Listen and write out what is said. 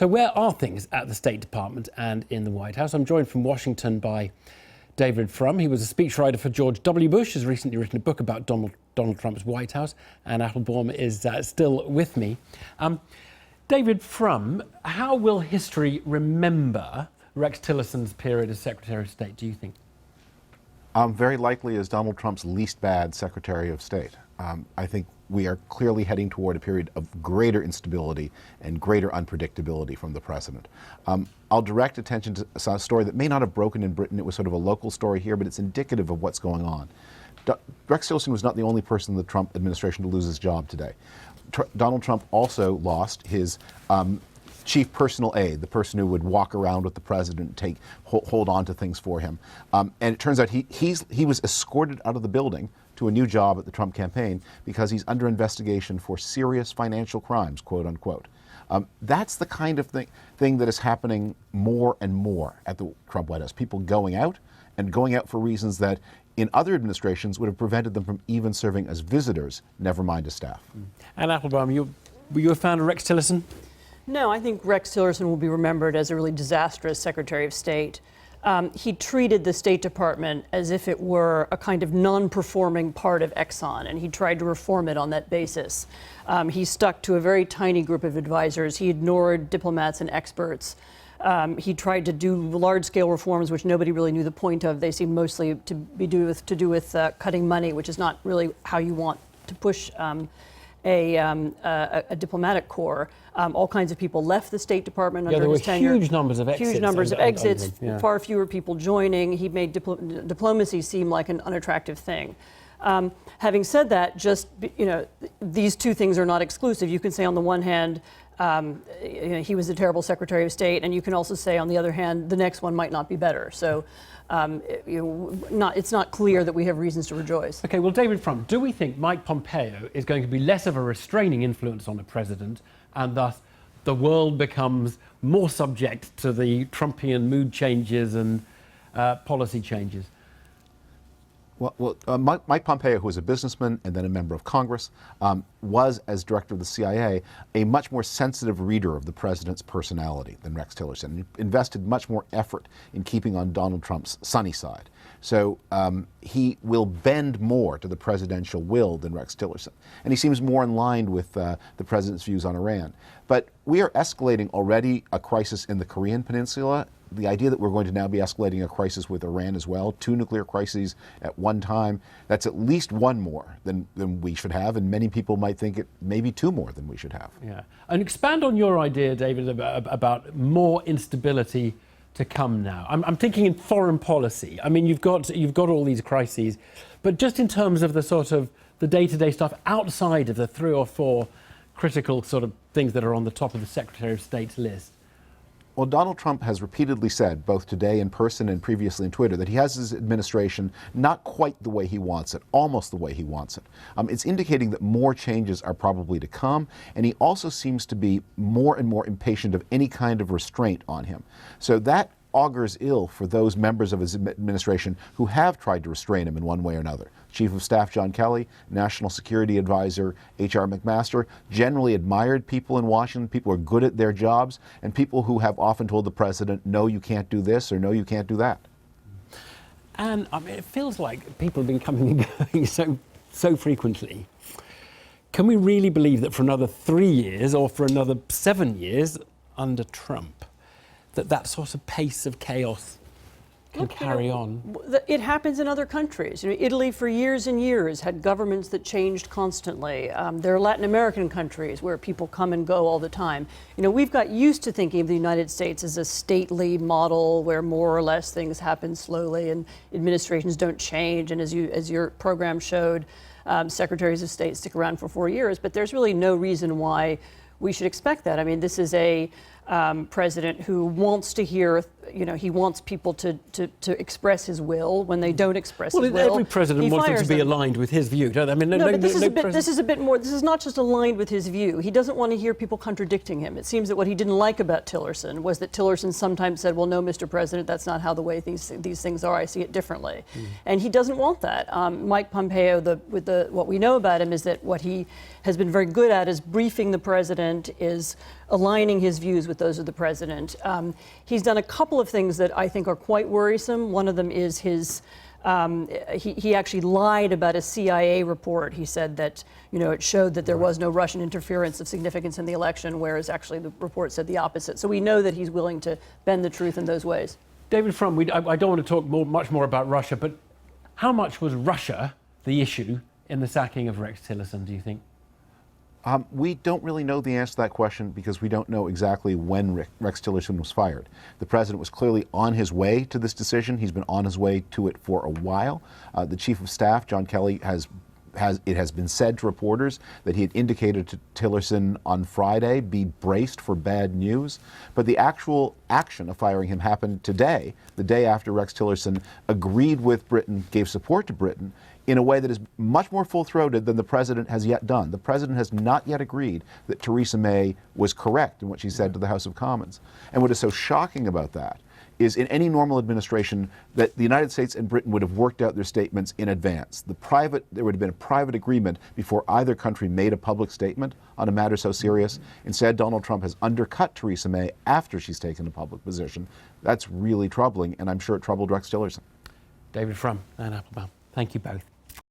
So where are things at the State Department and in the White House? I'm joined from Washington by David Frum. He was a speechwriter for George W. Bush, has recently written a book about Donald Trump's White House, and Applebaum is still with me. David Frum, how will history remember Rex Tillerson's period as Secretary of State, do you think? Very likely as Donald Trump's least bad Secretary of State. I think we are clearly heading toward a period of greater instability and greater unpredictability from the president. I'll direct attention to a story that may not have broken in Britain. It was sort of a local story here, but it's indicative of what's going on. Rex Tillerson was not the only person in the Trump administration to lose his job today. Donald Trump also lost his chief personal aide, the person who would walk around with the president and hold on to things for him. And it turns out he was escorted out of the building to a new job at the Trump campaign because he's under investigation for serious financial crimes, quote unquote. That's the kind of thing that is happening more and more at the Trump White House. People going out and going out for reasons that in other administrations would have prevented them from even serving as visitors, never mind as staff. And Applebaum, were you a fan of Rex Tillerson? No, I think Rex Tillerson will be remembered as a really disastrous Secretary of State. He treated the State Department as if it were a kind of non-performing part of Exxon, and he tried to reform it on that basis. He stuck to a very tiny group of advisors. He ignored diplomats and experts. He tried to do large-scale reforms, which nobody really knew the point of. They seemed mostly to do with cutting money, which is not really how you want to push a diplomatic corps. All kinds of people left the State Department under his tenure. There were huge numbers of exits. Huge numbers of exits, far fewer people joining. He made diplomacy seem like an unattractive thing. Having said that, these two things are not exclusive. You can say on the one hand, he was a terrible Secretary of State, and you can also say on the other hand, the next one might not be better. So it's not clear that we have reasons to rejoice. Okay, well, David Frum, do we think Mike Pompeo is going to be less of a restraining influence on the president, and thus the world becomes more subject to the Trumpian mood changes and policy changes? Well, Mike Pompeo, who was a businessman and then a member of Congress, was, as director of the CIA, a much more sensitive reader of the president's personality than Rex Tillerson. He invested much more effort in keeping on Donald Trump's sunny side. So he will bend more to the presidential will than Rex Tillerson. And he seems more in line with the president's views on Iran. But we are escalating already a crisis in the Korean Peninsula. The idea that we're going to now be escalating a crisis with Iran as well, 2 nuclear crises at one time, that's at least one more than we should have, and many people might think it may be 2 more than we should have. Yeah, and expand on your idea, David, about more instability to come now. I'm thinking in foreign policy. I mean, you've got all these crises, but just in terms of the sort of the day-to-day stuff outside of the 3 or 4 critical sort of things that are on the top of the Secretary of State's list. Well, Donald Trump has repeatedly said, both today in person and previously in Twitter, that he has his administration not quite the way he wants it, almost the way he wants it. It's indicating that more changes are probably to come, and he also seems to be more and more impatient of any kind of restraint on him. So that augurs ill for those members of his administration who have tried to restrain him in one way or another. Chief of Staff John Kelly, National Security Advisor H.R. McMaster, generally admired people in Washington, people who are good at their jobs, and people who have often told the president, no, you can't do this, or no, you can't do that. And I mean, it feels like people have been coming and going so frequently. Can we really believe that for another 3 years or for another 7 years under Trump, that sort of pace of chaos can carry on? It happens in other countries. Italy for years and years had governments that changed constantly. There are Latin American countries where people come and go all the time. We've got used to thinking of the United States as a stately model where more or less things happen slowly and administrations don't change. And as your program showed, secretaries of state stick around for 4 years. But there's really no reason why we should expect that. I mean, this is a president who wants to hear, he wants people to express his will. When they don't express his will, every president wants them to be aligned with his view, don't they? I mean, but this is a bit more. This is not just aligned with his view. He doesn't want to hear people contradicting him. It seems that what he didn't like about Tillerson was that Tillerson sometimes said, "Well, no, Mr. President, that's not how the way these things are. I see it differently," and he doesn't want that. Mike Pompeo, what we know about him is that what he has been very good at is briefing the president, is aligning his views with those of the president. He's done a couple of things that I think are quite worrisome. One of them is his he actually lied about a CIA report. He said that, it showed that there was no Russian interference of significance in the election, whereas actually the report said the opposite. So we know that he's willing to bend the truth in those ways. David Frum, I don't want to talk much more about Russia, but how much was Russia the issue in the sacking of Rex Tillerson, do you think? We don't really know the answer to that question because we don't know exactly when Rex Tillerson was fired. The president was clearly on his way to this decision. He's been on his way to it for a while. The chief of staff, John Kelly, it has been said to reporters that he had indicated to Tillerson on Friday, be braced for bad news. But the actual action of firing him happened today, the day after Rex Tillerson agreed with Britain, gave support to Britain, in a way that is much more full-throated than the president has yet done. The president has not yet agreed that Theresa May was correct in what she said to the House of Commons. And what is so shocking about that is in any normal administration that the United States and Britain would have worked out their statements in advance. There would have been a private agreement before either country made a public statement on a matter so serious. Instead, Donald Trump has undercut Theresa May after she's taken a public position. That's really troubling, and I'm sure it troubled Rex Tillerson. David Frum and Applebaum, thank you both.